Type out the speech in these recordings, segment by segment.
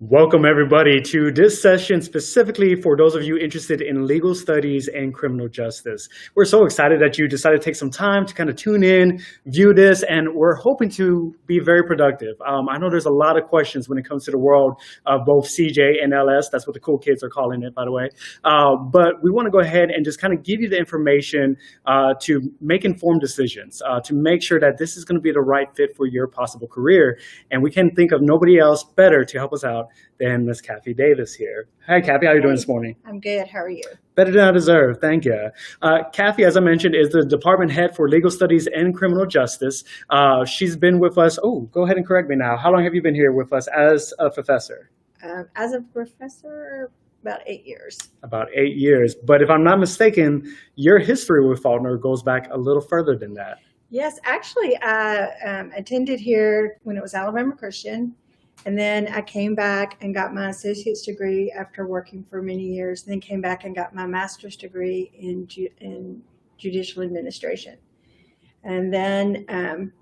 Welcome, everybody, to this session specifically for those of you interested in legal studies and criminal justice. We're so excited that you decided to take some time to kind of tune in, view this, and we're hoping to be very productive. I know there's a lot of questions when it comes to the world of both CJ and LS. That's what the cool kids are calling it, by the way. But we want to go ahead and just kind of give you the information to make informed decisions, to make sure that this is going to be the right fit for your possible career. And we can think of nobody else better to help us out than Miss Kathy Davis here. Hi, Kathy. How are you doing this morning? I'm good. How are you? Better than I deserve. Thank you. Kathy, as I mentioned, is the department head for legal studies and criminal justice. She's been with us. Oh, go ahead and correct me now. How long have you been here with us as a professor? As a professor, about 8 years. About 8 years. But if I'm not mistaken, your history with Faulkner goes back a little further than that. Yes, actually, I attended here when it was Alabama Christian. And then I came back and got my associate's degree after working for many years, and then came back and got my master's degree in judicial administration. And then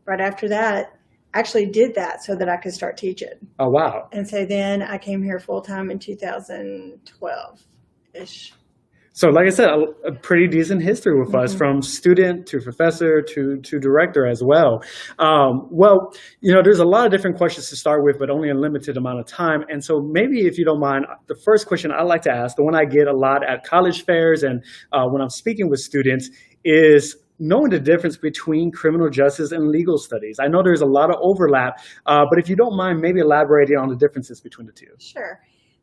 right after that, I actually did that so that I could start teaching. Oh, wow. And so then I came here full-time in 2012-ish. So like I said, a pretty decent history with us, from student to professor to director as well. Well, there's a lot of different questions to start with, but only a limited amount of time. And so maybe if you don't mind, the first question I like to ask, the one I get a lot at college fairs and when I'm speaking with students, is knowing the difference between criminal justice and legal studies. I know there's a lot of overlap, but if you don't mind, maybe elaborating on the differences between the two. Sure.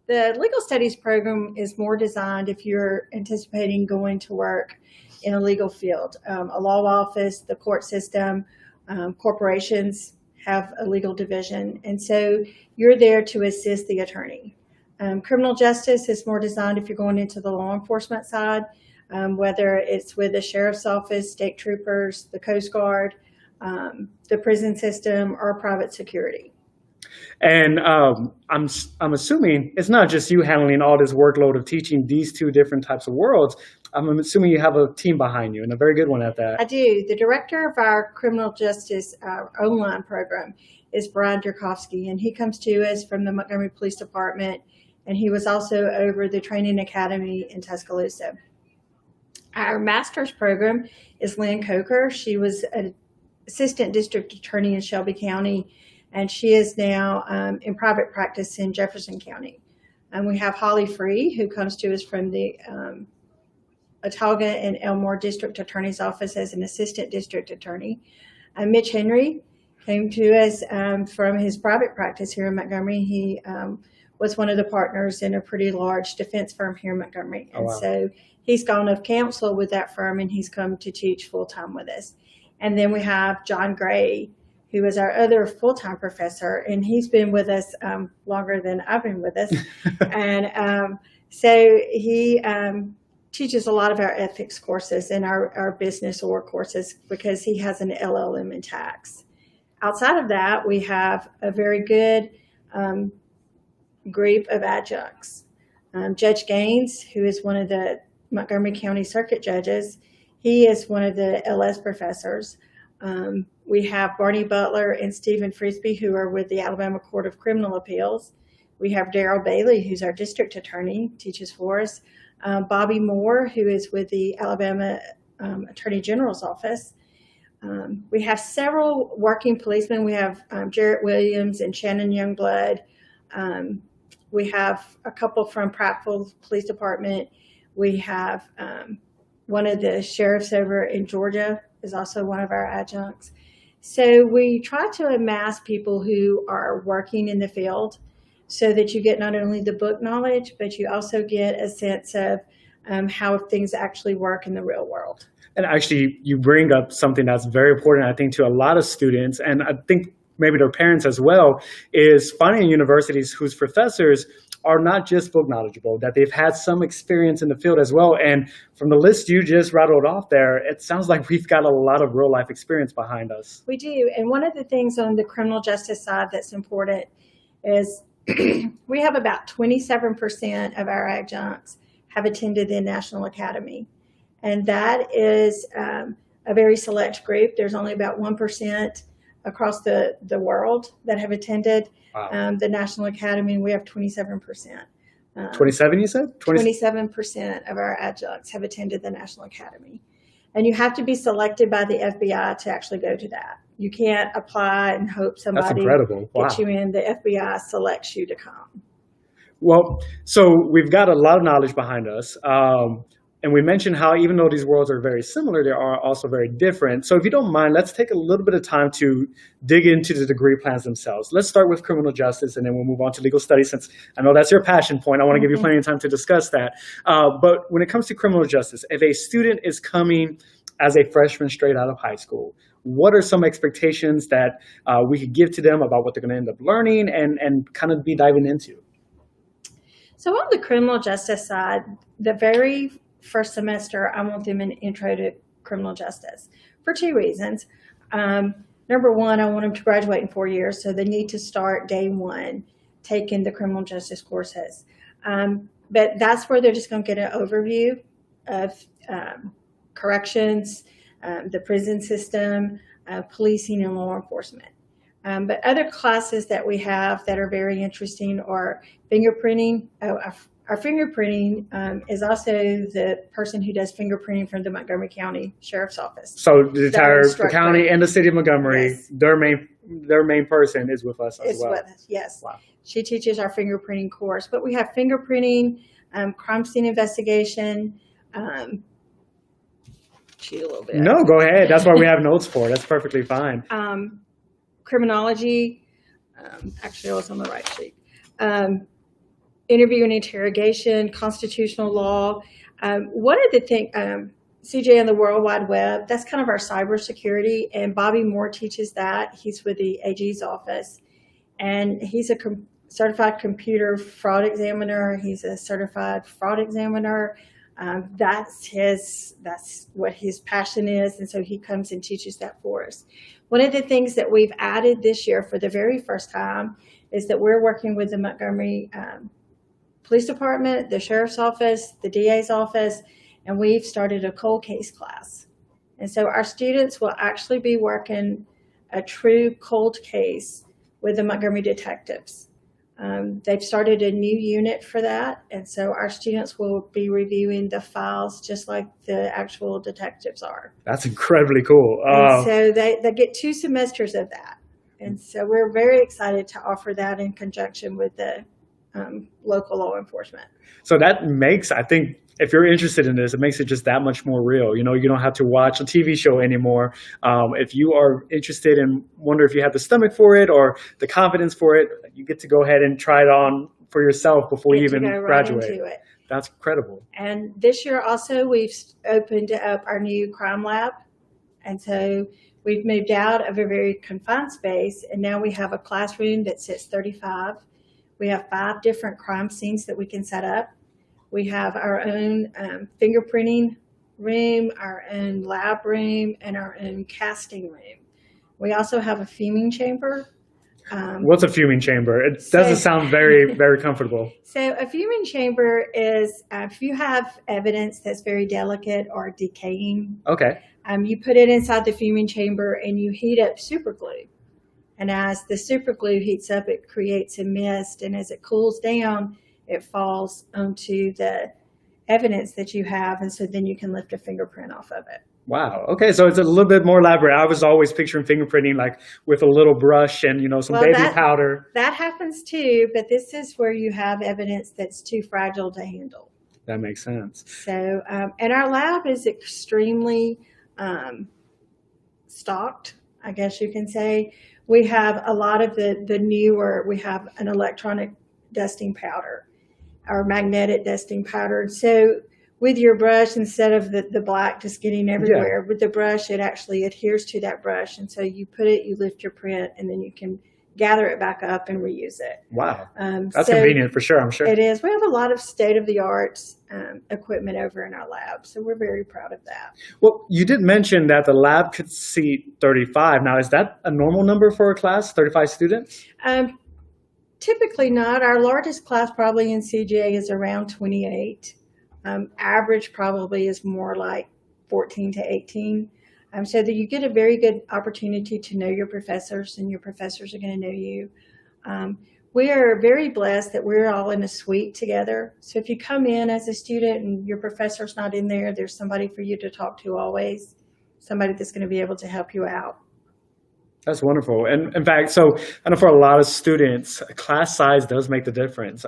The legal studies program is more designed if you're anticipating going to work in a legal field. A law office, the court system, corporations have a legal division. And so you're there to assist the attorney. Criminal justice is more designed if you're going into the law enforcement side, whether it's with the sheriff's office, state troopers, the Coast Guard, the prison system, or private security. And I'm assuming it's not just you handling all this workload of teaching these two different types of worlds. I'm assuming you have a team behind you, and a very good one at that. I do. The director of our criminal justice online program is Brian Durkowski, and he comes to us from the Montgomery Police Department, and he was also over the training academy in Tuscaloosa. Our master's program is Lynn Coker. She was an assistant district attorney in Shelby County, and she is now in private practice in Jefferson County. And we have Holly Free, who comes to us from the Autauga and Elmore District Attorney's Office as an assistant district attorney. Mitch Henry came to us from his private practice here in Montgomery. He was one of the partners in a pretty large defense firm here in Montgomery. And so he's gone off counsel with that firm, and he's come to teach full-time with us. And then we have John Gray, who is our other full-time professor, and he's been with us longer than I've been with us. And so he teaches a lot of our ethics courses and our business or courses because he has an LLM in tax. Outside of that, we have a very good group of adjuncts. Judge Gaines, who is one of the Montgomery County Circuit judges, he is one of the LS professors. We have Barney Butler and Stephen Frisbee, who are with the Alabama Court of Criminal Appeals. We have Darrell Bailey, who's our district attorney, teaches for us. Bobby Moore, who is with the Alabama Attorney General's office. We have several working policemen. We have Jarrett Williams and Shannon Youngblood. We have a couple from Prattville Police Department. We have one of the sheriffs over in Georgia is also one of our adjuncts. So we try to amass people who are working in the field so that you get not only the book knowledge, but you also get a sense of how things actually work in the real world. And actually, you bring up something that's very important, I think, to a lot of students, and I think maybe their parents as well, is finding universities whose professors are not just book knowledgeable, that they've had some experience in the field as well. And from the list you just rattled off there, it sounds like we've got a lot of real life experience behind us. We do. And one of the things on the criminal justice side that's important is we have about 27% of our adjuncts have attended the National Academy. And that is a very select group. There's only about 1% across the world that have attended Wow. the National Academy, and we have 27%. 27, you said? 27% of our adjuncts have attended the National Academy. And you have to be selected by the FBI to actually go to that. You can't apply and hope That's somebody incredible. Wow. gets you in. The FBI selects you to come. Well, so we've got a lot of knowledge behind us. And we mentioned how even though these worlds are very similar, they are also very different. So if you don't mind, let's take a little bit of time to dig into the degree plans themselves. Let's start with criminal justice, and then we'll move on to legal studies, since I know that's your passion point. I want to give you plenty of time to discuss that. But when it comes to criminal justice, if a student is coming as a freshman straight out of high school, what are some expectations that we could give to them about what they're going to end up learning and kind of be diving into? So on the criminal justice side, the very first semester, I want them an intro to criminal justice for two reasons. Number one, I want them to graduate in 4 years, so they need to start day one taking the criminal justice courses. But that's where they're just going to get an overview of corrections, the prison system, policing, and law enforcement. But other classes that we have that are very interesting are fingerprinting. Our fingerprinting is also the person who does fingerprinting from the Montgomery County Sheriff's Office. So the county and the city of Montgomery, yes. their main person is with us as well. With us, yes. Wow. She teaches our fingerprinting course. But we have fingerprinting, crime scene investigation. Cheat a little bit. No, go ahead. That's what we have notes for. That's perfectly fine. Criminology. Actually, I was on the right sheet. Interview and interrogation, constitutional law. One of the things, CJ and the World Wide Web, that's kind of our cybersecurity, and Bobby Moore teaches that. He's with the AG's office, and he's a certified computer fraud examiner. He's a certified fraud examiner. That's what his passion is, and so he comes and teaches that for us. One of the things that we've added this year for the very first time is that we're working with the Montgomery Police Department, the Sheriff's Office, the DA's office, and we've started a cold case class. And so our students will actually be working a true cold case with the Montgomery detectives. They've started a new unit for that, and so our students will be reviewing the files just like the actual detectives are. That's incredibly cool. And so they get 2 semesters of that. And so we're very excited to offer that in conjunction with the local law enforcement. So that makes, I think, if you're interested in this, it makes it just that much more real. You know, you don't have to watch a TV show anymore. If you are interested and wonder if you have the stomach for it or the confidence for it, you get to go ahead and try it on for yourself before you even graduate. Right into it. That's incredible. And this year also, we've opened up our new crime lab. And so we've moved out of a very confined space, and now we have a classroom that sits 35. We have 5 different crime scenes that we can set up. We have our own fingerprinting room, our own lab room, and our own casting room. We also have a fuming chamber. What's a fuming chamber? It doesn't sound very, very comfortable. So a fuming chamber is if you have evidence that's very delicate or decaying. Okay. You put it inside the fuming chamber and you heat up super glue. And as the super glue heats up, it creates a mist. And as it cools down, it falls onto the evidence that you have. And so then you can lift a fingerprint off of it. Wow. Okay. So it's a little bit more elaborate. I was always picturing fingerprinting like with a little brush and, some baby powder. That happens too. But this is where you have evidence that's too fragile to handle. That makes sense. So, and our lab is extremely stocked, I guess you can say. We have a lot of the newer, we have an electronic dusting powder or magnetic dusting powder. So with your brush, instead of the black just getting everywhere, with the brush, it actually adheres to that brush. And so you put it, you lift your print, and then you can gather it back up and reuse it. Wow. That's convenient for sure, I'm sure. It is. We have a lot of state-of-the-art equipment over in our lab, so we're very proud of that. Well, you did mention that the lab could seat 35. Now, is that a normal number for a class, 35 students? Typically not. Our largest class probably in CJ is around 28. Average probably is more like 14 to 18. so that you get a very good opportunity to know your professors, and your professors are going to know you. We are very blessed that we're all in a suite together. So if you come in as a student and your professor's not in there, there's somebody for you to talk to always, somebody that's going to be able to help you out. That's wonderful. And in fact, so I know for a lot of students, class size does make the difference.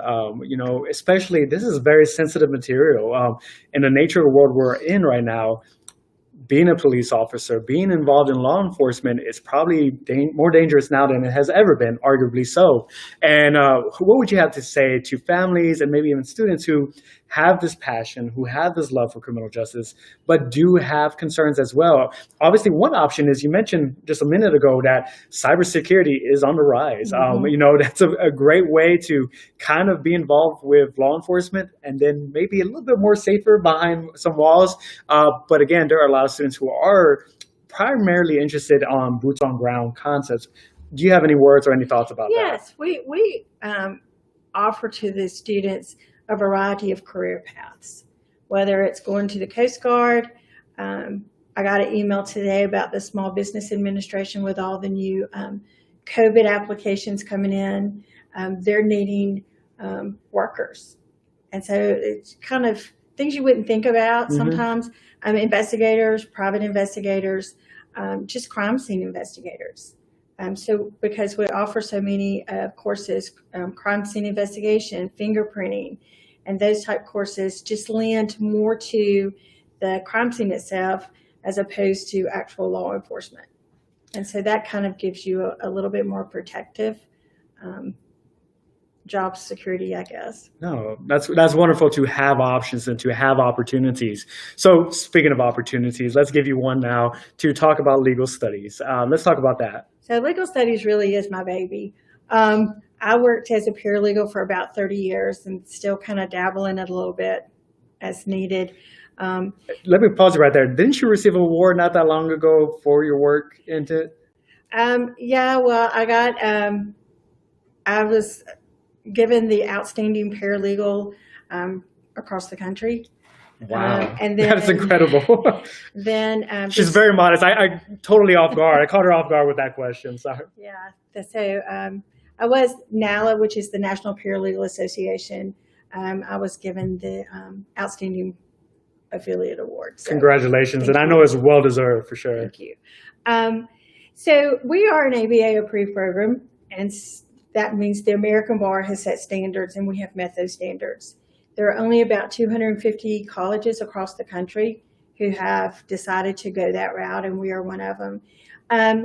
Especially this is very sensitive material. In the nature of the world we're in right now, being a police officer, being involved in law enforcement is probably more dangerous now than it has ever been, arguably so. And what would you have to say to families and maybe even students who have this passion, who have this love for criminal justice, but do have concerns as well? Obviously, one option is, you mentioned just a minute ago that cybersecurity is on the rise. That's a great way to kind of be involved with law enforcement and then maybe a little bit more safer behind some walls. But again, there are a lot of students who are primarily interested on boots on ground concepts. Do you have any words or any thoughts about that? Yes, we offer to the students a variety of career paths, whether it's going to the Coast Guard. I got an email today about the Small Business Administration with all the new COVID applications coming in. They're needing workers. And so it's kind of things you wouldn't think about sometimes. Investigators, private investigators, just crime scene investigators. So because we offer so many courses, crime scene investigation, fingerprinting, and those type courses just lend more to the crime scene itself as opposed to actual law enforcement. And so that kind of gives you a little bit more protective job security, I guess. No, that's wonderful to have options and to have opportunities. So speaking of opportunities, let's give you one now to talk about legal studies. Let's talk about that. So legal studies really is my baby. I worked as a paralegal for about 30 years and still kind of dabble in it a little bit as needed. Let me pause you right there. Didn't you receive an award not that long ago for your work into it? Yeah, well, I was given the outstanding paralegal across the country. Wow, and then, that's incredible. Then she's very modest. I totally off guard. I caught her off guard with that question. Sorry. Yeah. So I was NALA, which is the National Paralegal Association. I was given the Outstanding Affiliate Award. So congratulations, and I know it's well deserved for sure. Thank you. So we are an ABA approved program, and that means the American Bar has set standards, and we have met those standards. There are only about 250 colleges across the country who have decided to go that route, and we are one of them. A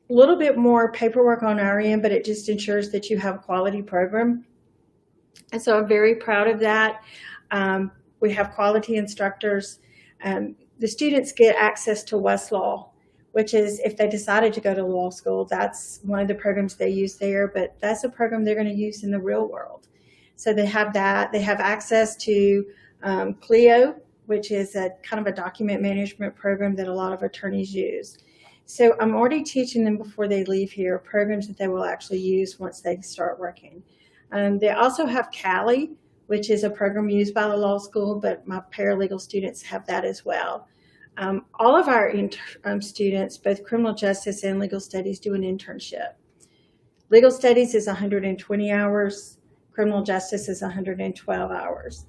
little bit more paperwork on our end, but it just ensures that you have a quality program. And so I'm very proud of that. We have quality instructors. The students get access to Westlaw, which is if they decided to go to law school, that's one of the programs they use there, but that's a program they're going to use in the real world. So they have that. They have access to Clio, which is a kind of a document management program that a lot of attorneys use. So I'm already teaching them before they leave here programs that they will actually use once they start working. They also have Cali, which is a program used by the law school, but my paralegal students have that as well. All of our students, both criminal justice and legal studies, do an internship. Legal studies is 120 hours. Criminal justice is 112 hours.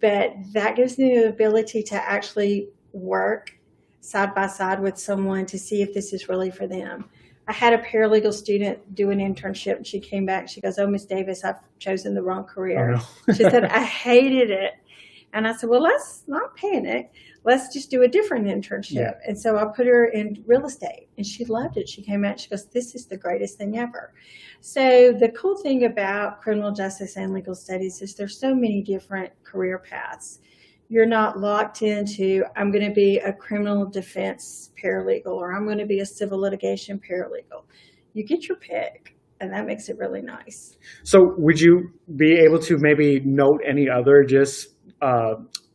But that gives them the ability to actually work side by side with someone to see if this is really for them. I had a paralegal student do an internship, and she came back. She goes, "Oh, Ms. Davis, I've chosen the wrong career." Oh, no. She said, "I hated it." And I said, "Well, let's not panic. Let's just do a different internship." Yeah. And so I put her in real estate, and she loved it. She came out, she goes, "This is the greatest thing ever." So the cool thing about criminal justice and legal studies is there's so many different career paths. You're not locked into, I'm going to be a criminal defense paralegal, or I'm going to be a civil litigation paralegal. You get your pick, and that makes it really nice. So would you be able to maybe note any other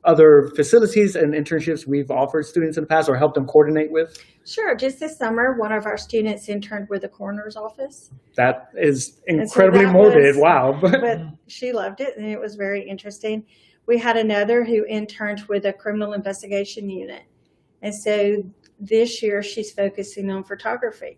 other facilities and internships we've offered students in the past or helped them coordinate with? Sure. Just this summer, one of our students interned with the coroner's office. That is incredibly morbid. Wow. But she loved it, and it was very interesting. We had another who interned with a criminal investigation unit. And so this year she's focusing on photography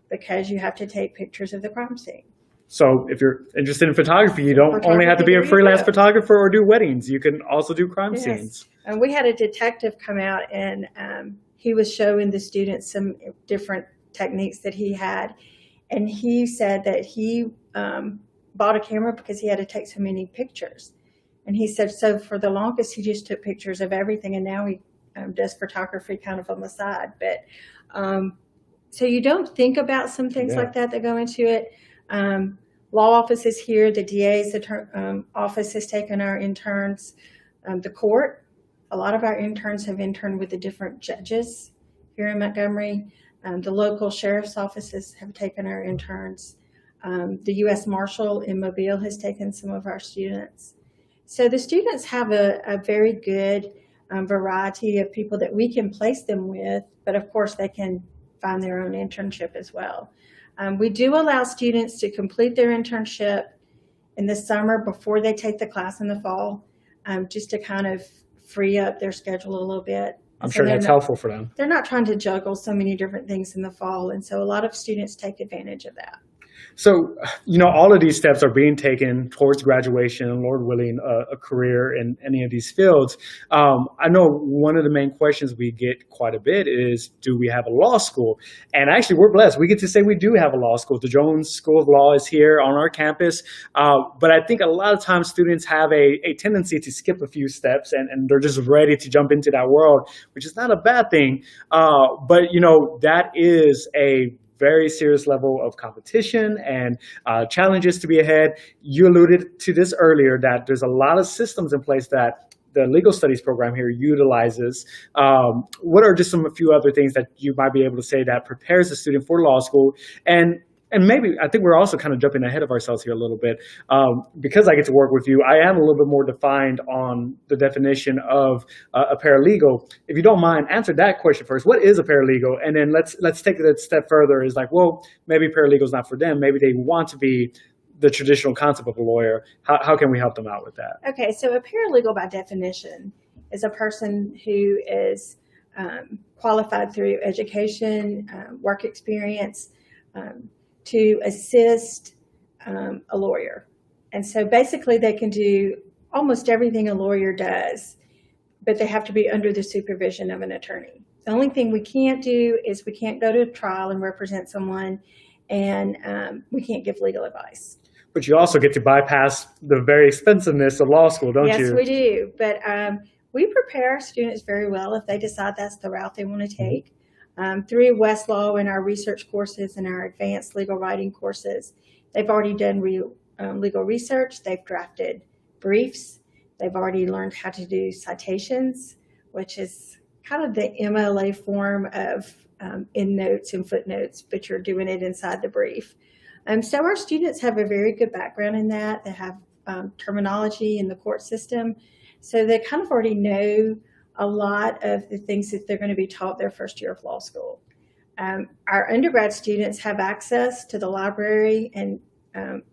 because you have to take pictures of the crime scene. So if you're interested in photography, you don't only have to be a Photography, freelance yeah. photographer or do weddings. You can also do crime Yes. scenes. And we had a detective come out, and he was showing the students some different techniques that he had. And he said that he bought a camera because he had to take so many pictures. And he said, so for the longest, he just took pictures of everything. And now he does photography kind of on the side. But so you don't think about some things like that go into it. Law office is here. The DA's office has taken our interns. The court, a lot of our interns have interned with the different judges here in Montgomery. The local sheriff's offices have taken our interns. The U.S. Marshal in Mobile has taken some of our students. So the students have a very good variety of people that we can place them with, but of course they can find their own internship as well. We do allow students to complete their internship in the summer before they take the class in the fall, just to kind of free up their schedule a little bit. I'm sure that's helpful for them. They're not trying to juggle so many different things in the fall, and so a lot of students take advantage of that. So, all of these steps are being taken towards graduation and, Lord willing, a career in any of these fields. I know one of the main questions we get quite a bit is, do we have a law school? And actually, we're blessed. We get to say we do have a law school. The Jones School of Law is here on our campus. But I think a lot of times students have a tendency to skip a few steps and they're just ready to jump into that world, which is not a bad thing. But, that is a very serious level of competition and challenges to be ahead. You alluded to this earlier, that there's a lot of systems in place that the legal studies program here utilizes. What are just a few other things that you might be able to say that prepares a student for law school? And maybe, I think we're also kind of jumping ahead of ourselves here a little bit. Because I get to work with you, I am a little bit more defined on the definition of a paralegal. If you don't mind, answer that question first. What is a paralegal? And then let's take it a step further. Is like, well, maybe paralegal's not for them. Maybe they want to be the traditional concept of a lawyer. How can we help them out with that? Okay, so a paralegal by definition is a person who is qualified through education, work experience, to assist a lawyer. And so basically they can do almost everything a lawyer does, but they have to be under the supervision of an attorney. The only thing we can't do is we can't go to trial and represent someone, and we can't give legal advice. But you also get to bypass the very expensiveness of law school, don't you? Yes, we do. But we prepare our students very well if they decide that's the route they want to take. Through Westlaw and our research courses and our advanced legal writing courses, they've already done legal research. They've drafted briefs. They've already learned how to do citations, which is kind of the MLA form of endnotes and footnotes, but you're doing it inside the brief. So our students have a very good background in that. They have terminology in the court system. So they kind of already know a lot of the things that they're going to be taught their first year of law school. Our undergrad students have access to the library and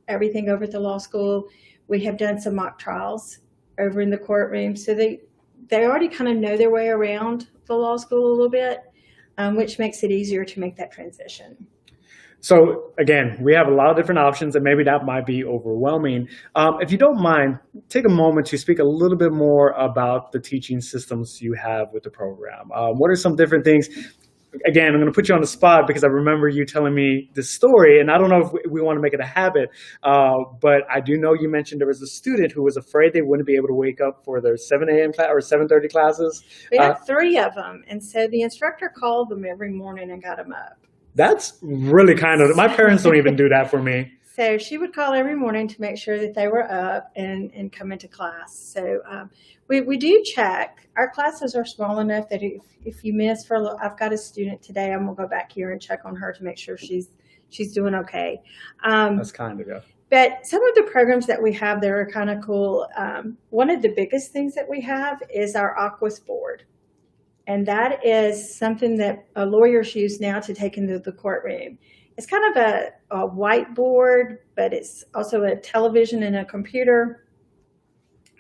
everything over at the law school. We have done some mock trials over in the courtroom. So they already kind of know their way around the law school a little bit, which makes it easier to make that transition. So again, we have a lot of different options, and maybe that might be overwhelming. If you don't mind, take a moment to speak a little bit more about the teaching systems you have with the program. What are some different things? Again, I'm going to put you on the spot because I remember you telling me this story, and I don't know if we want to make it a habit, but I do know you mentioned there was a student who was afraid they wouldn't be able to wake up for their 7 a.m. class or 7:30 classes. We had 3 of them, and so the instructor called them every morning and got them up. That's really kind of, my parents don't even do that for me. So she would call every morning to make sure that they were up and come into class. So we do check. Our classes are small enough that if you miss for a little, I've got a student today, I'm going to go back here and check on her to make sure she's doing okay. That's kind of good. But some of the programs that we have there are kind of cool. One of the biggest things that we have is our Aquas board. And that is something that lawyers use now to take into the courtroom. It's kind of a whiteboard, but it's also a television and a computer.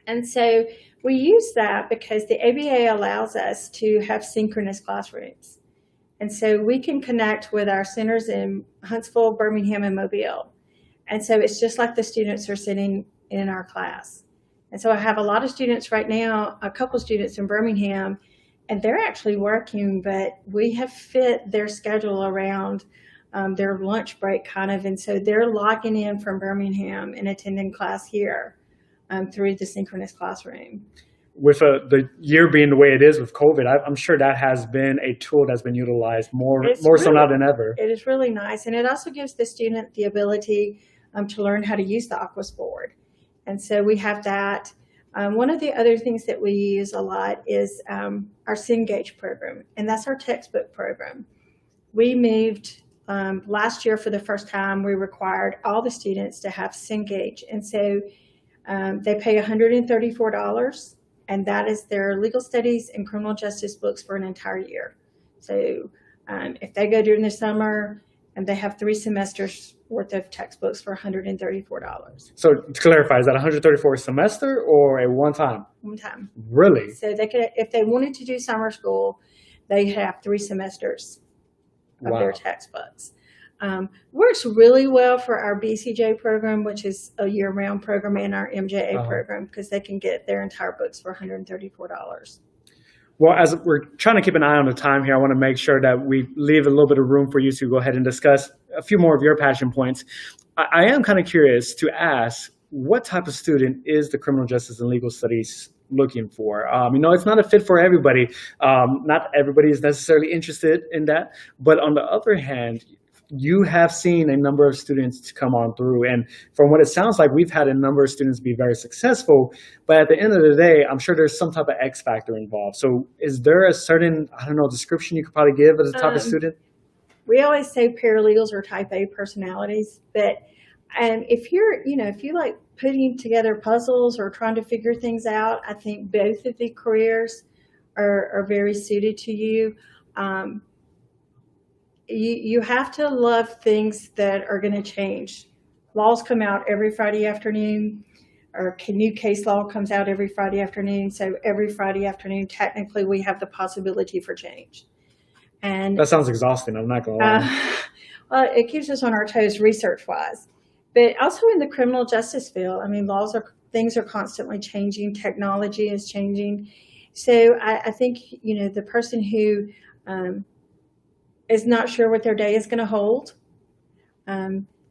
And so we use that because the ABA allows us to have synchronous classrooms. And so we can connect with our centers in Huntsville, Birmingham, and Mobile. And so it's just like the students are sitting in our class. And so I have a lot of students right now, a couple students in Birmingham, and they're actually working, but we have fit their schedule around their lunch break kind of. And so they're logging in from Birmingham and attending class here through the synchronous classroom. With the year being the way it is with COVID, I'm sure that has been a tool that's been utilized more so now than ever. It is really nice. And it also gives the student the ability to learn how to use the Aquas board. And so we have that. One of the other things that we use a lot is our Cengage program, and that's our textbook program. We moved last year for the first time, we required all the students to have Cengage. And so they pay $134, and that is their legal studies and criminal justice books for an entire year. So if they go during the summer, and they have 3 semesters worth of textbooks for $134. So to clarify, is that $134 a semester or a one-time? One time. Really? So they could, if they wanted to do summer school, they have 3 semesters of their textbooks. Works really well for our BCJ program, which is a year-round program, and our MJA program, because they can get their entire books for $134. Well, as we're trying to keep an eye on the time here, I want to make sure that we leave a little bit of room for you to go ahead and discuss a few more of your passion points. I am kind of curious to ask, what type of student is the criminal justice and legal studies looking for? It's not a fit for everybody. Not everybody is necessarily interested in that. But on the other hand, you have seen a number of students come on through. And from what it sounds like, we've had a number of students be very successful. But at the end of the day, I'm sure there's some type of X factor involved. So is there a certain, description you could probably give as a type of student? We always say paralegals are type A personalities. But if you like putting together puzzles or trying to figure things out, I think both of the careers are very suited to you. You have to love things that are going to change. Laws come out every Friday afternoon, or new case law comes out every Friday afternoon. So every Friday afternoon, technically, we have the possibility for change. And that sounds exhausting. I'm not going to lie. Well, it keeps us on our toes research-wise. But also in the criminal justice field, things are constantly changing. Technology is changing. So I think, the person who is not sure what their day is going to hold,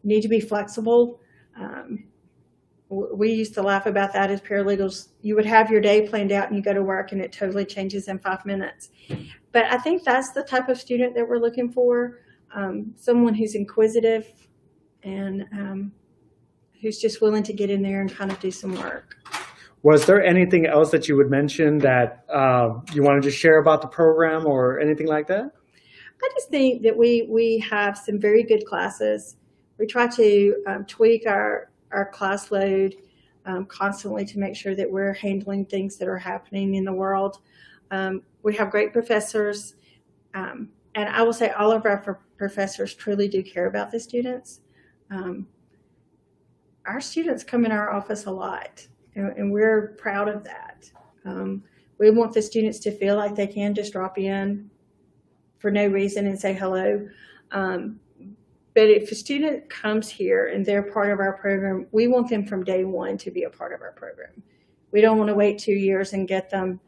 need to be flexible. We used to laugh about that as paralegals. You would have your day planned out and you go to work and it totally changes in 5 minutes. But I think that's the type of student that we're looking for, someone who's inquisitive and who's just willing to get in there and kind of do some work. Was there anything else that you would mention that you wanted to share about the program or anything like that? I just think that we have some very good classes. We try to tweak our class load constantly to make sure that we're handling things that are happening in the world. We have great professors, and I will say all of our professors truly do care about the students. Our students come in our office a lot, and we're proud of that. We want the students to feel like they can just drop in for no reason and say hello. But if a student comes here and they're part of our program, we want them from day one to be a part of our program. We don't want to wait 2 years and get them.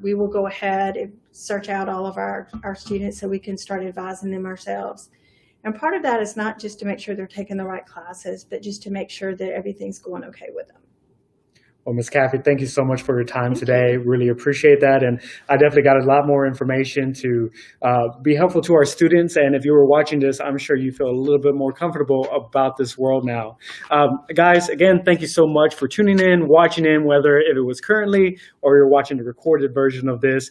We will go ahead and search out all of our students so we can start advising them ourselves. And part of that is not just to make sure they're taking the right classes, but just to make sure that everything's going okay with them. Well, Ms. Caffey, thank you so much for your time today. Really appreciate that. And I definitely got a lot more information to be helpful to our students. And if you were watching this, I'm sure you feel a little bit more comfortable about this world now. Guys, again, thank you so much for tuning in, watching in, whether if it was currently or you're watching the recorded version of this.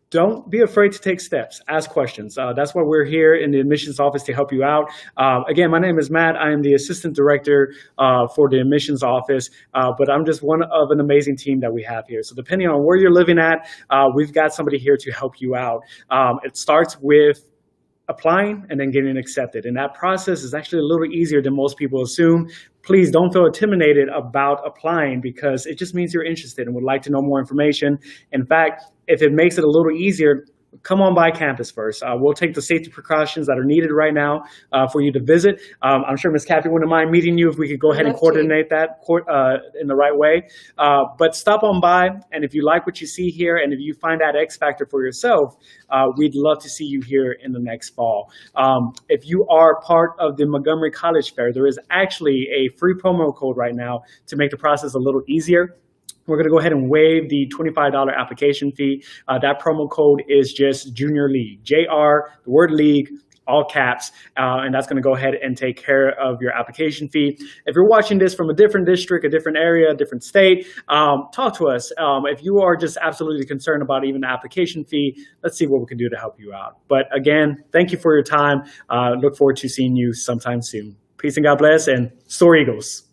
Don't be afraid to take steps. Ask questions. That's why we're here in the admissions office to help you out. Again, my name is Matt. I am the assistant director for the admissions office, but I'm just one of an amazing team that we have here. So depending on where you're living at, we've got somebody here to help you out. It starts with applying and then getting accepted. And that process is actually a little easier than most people assume. Please don't feel intimidated about applying because it just means you're interested and would like to know more information. In fact, if it makes it a little easier, come on by campus first. We'll take the safety precautions that are needed right now for you to visit. I'm sure Ms. Kathy wouldn't mind meeting you if we could go ahead and coordinate that in the right way. But stop on by, and if you like what you see here, and if you find that X factor for yourself, we'd love to see you here in the next fall. If you are part of the Montgomery College Fair, there is actually a free promo code right now to make the process a little easier. We're going to go ahead and waive the $25 application fee. That promo code is just Junior League, JR, the word league, all caps, and that's going to go ahead and take care of your application fee. If you're watching this from a different district, a different area, a different state, talk to us. If you are just absolutely concerned about even the application fee, let's see what we can do to help you out. But again, thank you for your time. Look forward to seeing you sometime soon. Peace and God bless, and Soar Eagles.